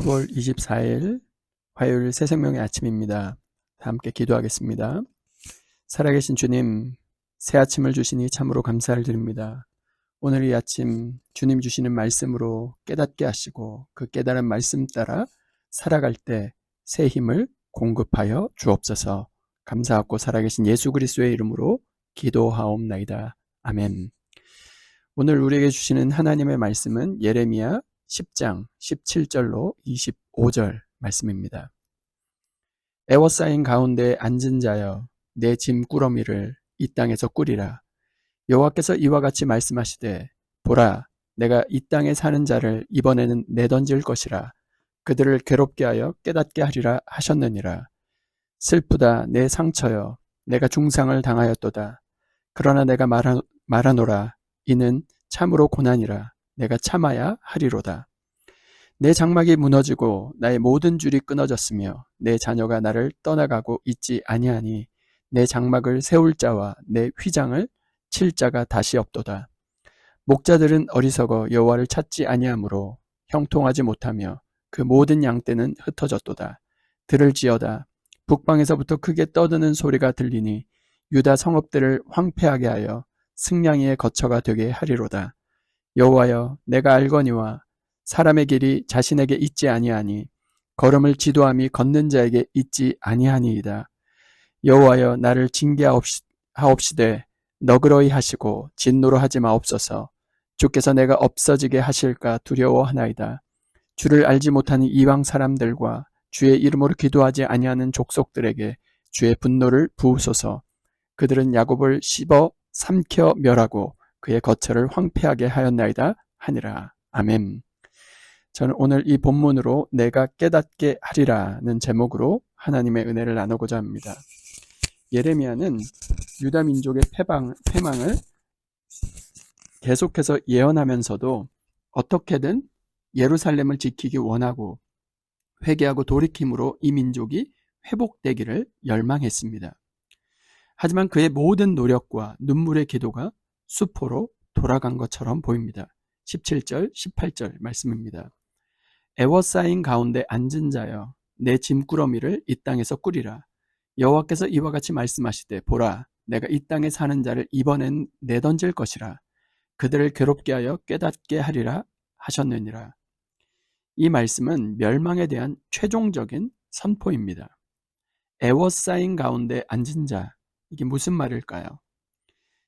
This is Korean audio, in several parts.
10월 24일 화요일 새생명의 아침입니다. 함께 기도하겠습니다. 살아계신 주님, 새 아침을 주시니 참으로 감사를 드립니다. 오늘 이 아침 주님 주시는 말씀으로 깨닫게 하시고 그 깨달은 말씀 따라 살아갈 때 새 힘을 공급하여 주옵소서. 감사하고 살아계신 예수 그리스도의 이름으로 기도하옵나이다. 아멘. 오늘 우리에게 주시는 하나님의 말씀은 예레미야 10장 17절로 25절 말씀입니다. 애워싸인 가운데 앉은 자여, 내 짐꾸러미를 이 땅에서 꾸리라. 여호와께서 이와 같이 말씀하시되, 보라, 내가 이 땅에 사는 자를 이번에는 내던질 것이라. 그들을 괴롭게 하여 깨닫게 하리라 하셨느니라. 슬프다 내 상처여, 내가 중상을 당하였도다. 그러나 내가 말하노라. 이는 참으로 고난이라. 내가 참아야 하리로다. 내 장막이 무너지고 나의 모든 줄이 끊어졌으며 내 자녀가 나를 떠나가고 있지 아니하니 내 장막을 세울 자와 내 휘장을 칠 자가 다시 없도다. 목자들은 어리석어 여호와를 찾지 아니하므로 형통하지 못하며 그 모든 양떼는 흩어졌도다. 들을지어다. 북방에서부터 크게 떠드는 소리가 들리니 유다 성읍들을 황폐하게 하여 승냥이의 거처가 되게 하리로다. 여호와여, 내가 알거니와 사람의 길이 자신에게 있지 아니하니 걸음을 지도함이 걷는 자에게 있지 아니하니이다. 여호와여, 나를 징계하옵시되 너그러이 하시고 진노로 하지 마옵소서. 주께서 내가 없어지게 하실까 두려워하나이다. 주를 알지 못하는 이방 사람들과 주의 이름으로 기도하지 아니하는 족속들에게 주의 분노를 부으소서. 그들은 야곱을 씹어 삼켜 멸하고 그의 거처를 황폐하게 하였나이다 하니라. 아멘. 저는 오늘 이 본문으로 내가 깨닫게 하리라는 제목으로 하나님의 은혜를 나누고자 합니다. 예레미야는 유다 민족의 패망을 계속해서 예언하면서도 어떻게든 예루살렘을 지키기 원하고 회개하고 돌이킴으로 이 민족이 회복되기를 열망했습니다. 하지만 그의 모든 노력과 눈물의 기도가 수포로 돌아간 것처럼 보입니다. 17절, 18절 말씀입니다. 애워싸인 가운데 앉은 자여, 내 짐꾸러미를 이 땅에서 꾸리라. 여호와께서 이와 같이 말씀하시되, 보라, 내가 이 땅에 사는 자를 이번엔 내던질 것이라. 그들을 괴롭게 하여 깨닫게 하리라 하셨느니라. 이 말씀은 멸망에 대한 최종적인 선포입니다. 애워싸인 가운데 앉은 자, 이게 무슨 말일까요?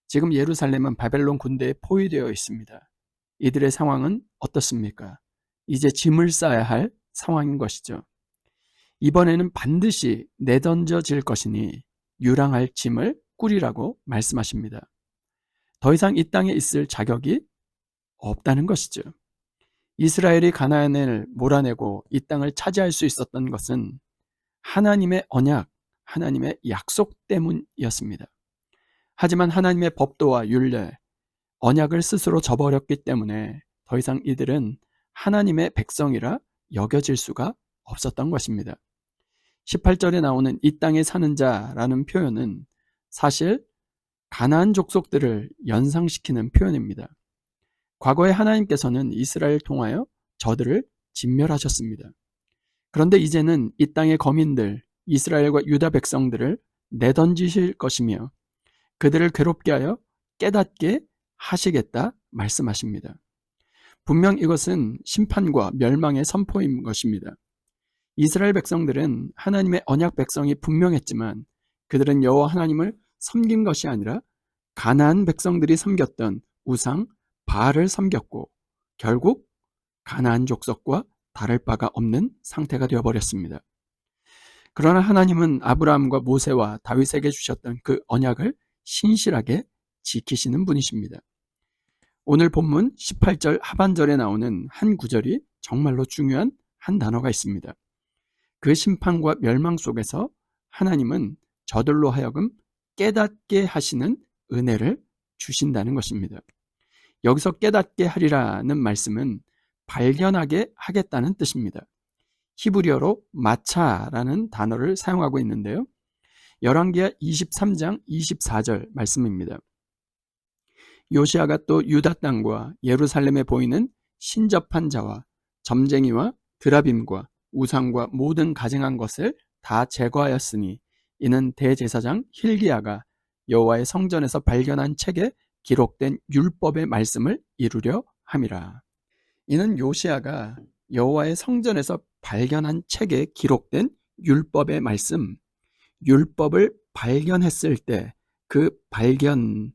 지금 예루살렘은 바벨론 군대에 포위되어 있습니다. 이들의 상황은 어떻습니까? 이제 짐을 싸야 할 상황인 것이죠. 이번에는 반드시 내던져질 것이니 유랑할 짐을 꾸리라고 말씀하십니다. 더 이상 이 땅에 있을 자격이 없다는 것이죠. 이스라엘이 가나안을 몰아내고 이 땅을 차지할 수 있었던 것은 하나님의 언약, 하나님의 약속 때문이었습니다. 하지만 하나님의 법도와 율례, 언약을 스스로 저버렸기 때문에 더 이상 이들은 하나님의 백성이라 여겨질 수가 없었던 것입니다. 18절에 나오는 이 땅에 사는 자라는 표현은 사실 가나안 족속들을 연상시키는 표현입니다. 과거에 하나님께서는 이스라엘 통하여 저들을 진멸하셨습니다. 그런데 이제는 이 땅의 거민들, 이스라엘과 유다 백성들을 내던지실 것이며 그들을 괴롭게 하여 깨닫게 하시겠다 말씀하십니다. 분명 이것은 심판과 멸망의 선포인 것입니다. 이스라엘 백성들은 하나님의 언약 백성이 분명했지만 그들은 여호와 하나님을 섬긴 것이 아니라 가나안 백성들이 섬겼던 우상 바알을 섬겼고 결국 가나안 족속과 다를 바가 없는 상태가 되어버렸습니다. 그러나 하나님은 아브라함과 모세와 다윗에게 주셨던 그 언약을 신실하게 지키시는 분이십니다. 오늘 본문 18절 하반절에 나오는 한 구절이 정말로 중요한 한 단어가 있습니다. 그 심판과 멸망 속에서 하나님은 저들로 하여금 깨닫게 하시는 은혜를 주신다는 것입니다. 여기서 깨닫게 하리라는 말씀은 발견하게 하겠다는 뜻입니다. 히브리어로 마차라는 단어를 사용하고 있는데요. 열왕기하 23장 24절 말씀입니다. 요시아가 또 유다 땅과 예루살렘에 보이는 신접한 자와 점쟁이와 드라빔과 우상과 모든 가증한 것을 다 제거하였으니 이는 대제사장 hil기야가 여호와의 성전에서 발견한 책에 기록된 율법의 말씀을 이루려 함이라. 이는 요시야가 여호와의 성전에서 발견한 책에 기록된 율법의 말씀, 율법을 발견했을 때 그 발견한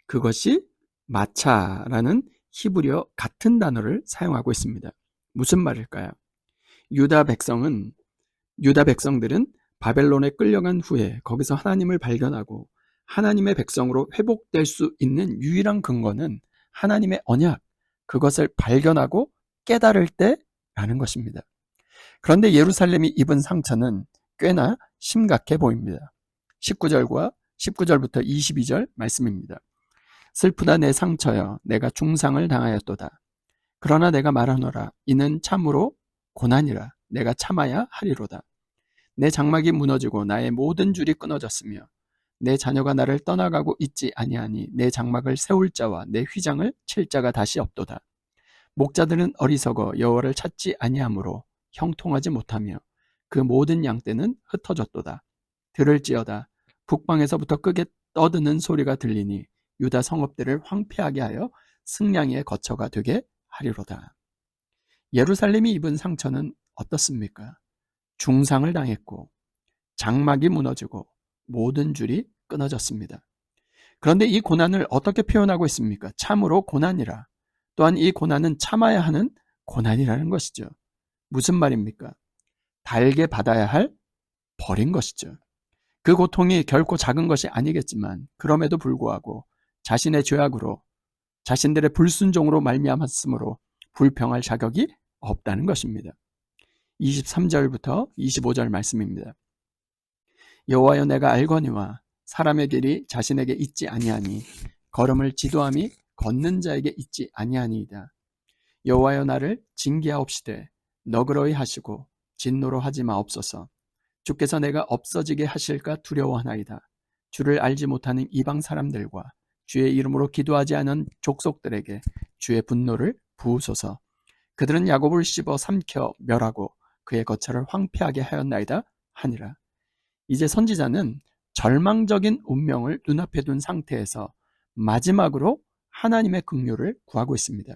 그것이 마차라는 히브리어 같은 단어를 사용하고 있습니다. 무슨 말일까요? 유다 백성들은 바벨론에 끌려간 후에 거기서 하나님을 발견하고 하나님의 백성으로 회복될 수 있는 유일한 근거는 하나님의 언약, 그것을 발견하고 깨달을 때라는 것입니다. 그런데 예루살렘이 입은 상처는 꽤나 심각해 보입니다. 19절부터 22절 말씀입니다. 슬프다 내 상처여, 내가 중상을 당하였도다. 그러나 내가 말하노라, 이는 참으로 고난이라. 내가 참아야 하리로다. 내 장막이 무너지고 나의 모든 줄이 끊어졌으며 내 자녀가 나를 떠나가고 있지 아니하니 내 장막을 세울 자와 내 휘장을 칠 자가 다시 없도다. 목자들은 어리석어 여호와를 찾지 아니하므로 형통하지 못하며 그 모든 양떼는 흩어졌도다. 들을지어다. 북방에서부터 크게 떠드는 소리가 들리니 유다 성읍들을 황폐하게 하여 승냥이의 거처가 되게 하리로다. 예루살렘이 입은 상처는 어떻습니까? 중상을 당했고 장막이 무너지고 모든 줄이 끊어졌습니다. 그런데 이 고난을 어떻게 표현하고 있습니까? 참으로 고난이라. 또한 이 고난은 참아야 하는 고난이라는 것이죠. 무슨 말입니까? 달게 받아야 할 벌인 것이죠. 그 고통이 결코 작은 것이 아니겠지만 그럼에도 불구하고 자신의 죄악으로 자신들의 불순종으로 말미암았으므로 불평할 자격이 없다는 것입니다. 23절부터 25절 말씀입니다. 여호와여 내가 알거니와 사람의 길이 자신에게 있지 아니하니 걸음을 지도함이 걷는 자에게 있지 아니하니이다. 여호와여 나를 징계하옵시되 너그러이 하시고 진노로 하지 마옵소서. 주께서 내가 없어지게 하실까 두려워하나이다. 주를 알지 못하는 이방 사람들과 주의 이름으로 기도하지 않은 족속들에게 주의 분노를 부으소서. 그들은 야곱을 씹어 삼켜 멸하고 그의 거처를 황폐하게 하였나이다 하니라. 이제 선지자는 절망적인 운명을 눈앞에 둔 상태에서 마지막으로 하나님의 긍휼을 구하고 있습니다.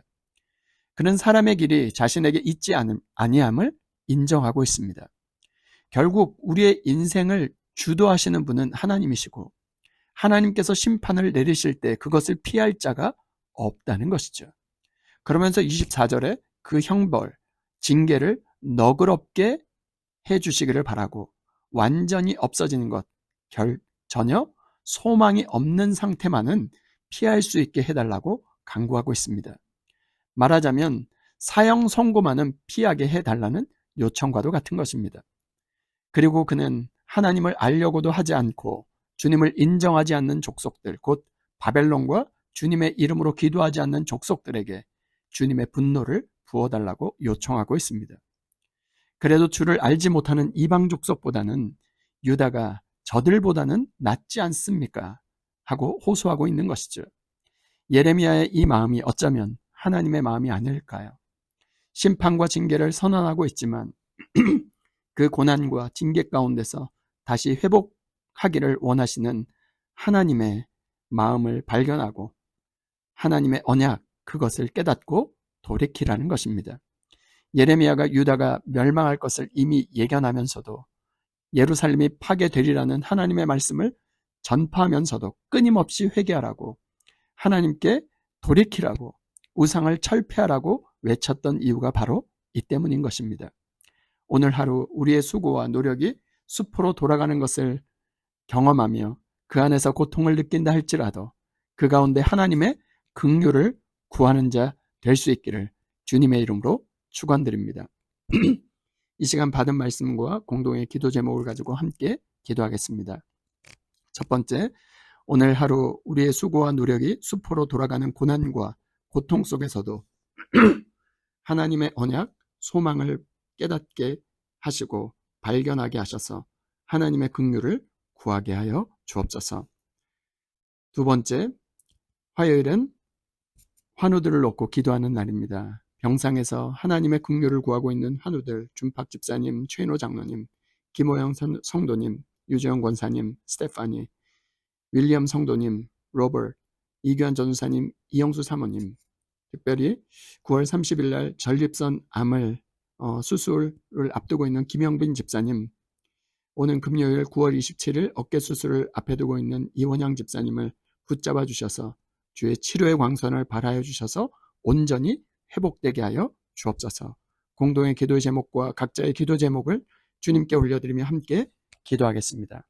그는 사람의 길이 자신에게 있지 아니함을 인정하고 있습니다. 결국 우리의 인생을 주도하시는 분은 하나님이시고 하나님께서 심판을 내리실 때 그것을 피할 자가 없다는 것이죠. 그러면서 24절에 그 형벌, 징계를 너그럽게 해주시기를 바라고 완전히 없어지는 것, 전혀 소망이 없는 상태만은 피할 수 있게 해달라고 강구하고 있습니다. 말하자면 사형 선고만은 피하게 해달라는 요청과도 같은 것입니다. 그리고 그는 하나님을 알려고도 하지 않고 주님을 인정하지 않는 족속들, 곧 바벨론과 주님의 이름으로 기도하지 않는 족속들에게 주님의 분노를 부어달라고 요청하고 있습니다. 그래도 주를 알지 못하는 이방 족속보다는 유다가 저들보다는 낫지 않습니까? 하고 호소하고 있는 것이죠. 예레미야의 이 마음이 어쩌면 하나님의 마음이 아닐까요? 심판과 징계를 선언하고 있지만 그 고난과 징계 가운데서 다시 회복하기를 원하시는 하나님의 마음을 발견하고 하나님의 언약, 그것을 깨닫고 돌이키라는 것입니다. 예레미야가 유다가 멸망할 것을 이미 예견하면서도 예루살렘이 파괴되리라는 하나님의 말씀을 전파하면서도 끊임없이 회개하라고, 하나님께 돌이키라고, 우상을 철폐하라고 외쳤던 이유가 바로 이 때문인 것입니다. 오늘 하루 우리의 수고와 노력이 수포로 돌아가는 것을 경험하며 그 안에서 고통을 느낀다 할지라도 그 가운데 하나님의 긍휼을 구하는 자 될 수 있기를 주님의 이름으로 축원드립니다. 이 시간 받은 말씀과 공동의 기도 제목을 가지고 함께 기도하겠습니다. 첫 번째, 오늘 하루 우리의 수고와 노력이 수포로 돌아가는 고난과 고통 속에서도 하나님의 언약, 소망을 깨닫게 하시고 발견하게 하셔서 하나님의 긍휼을 구하게 하여 주옵소서. 두 번째, 화요일은 환우들을 놓고 기도하는 날입니다. 병상에서 하나님의 긍휼을 구하고 있는 환우들, 준팍 집사님, 최인호 장로님, 김호영 성도님, 유재영 권사님, 스테파니, 윌리엄 성도님, 로버트, 이규환 전우사님, 이영수 사모님, 특별히 9월 30일 날 전립선 암을 수술을 앞두고 있는 김영빈 집사님, 오는 금요일 9월 27일 어깨 수술을 앞에 두고 있는 이원양 집사님을 붙잡아 주셔서 주의 치료의 광선을 발하여 주셔서 온전히 회복되게 하여 주옵소서. 공동의 기도 제목과 각자의 기도 제목을 주님께 올려드리며 함께 기도하겠습니다.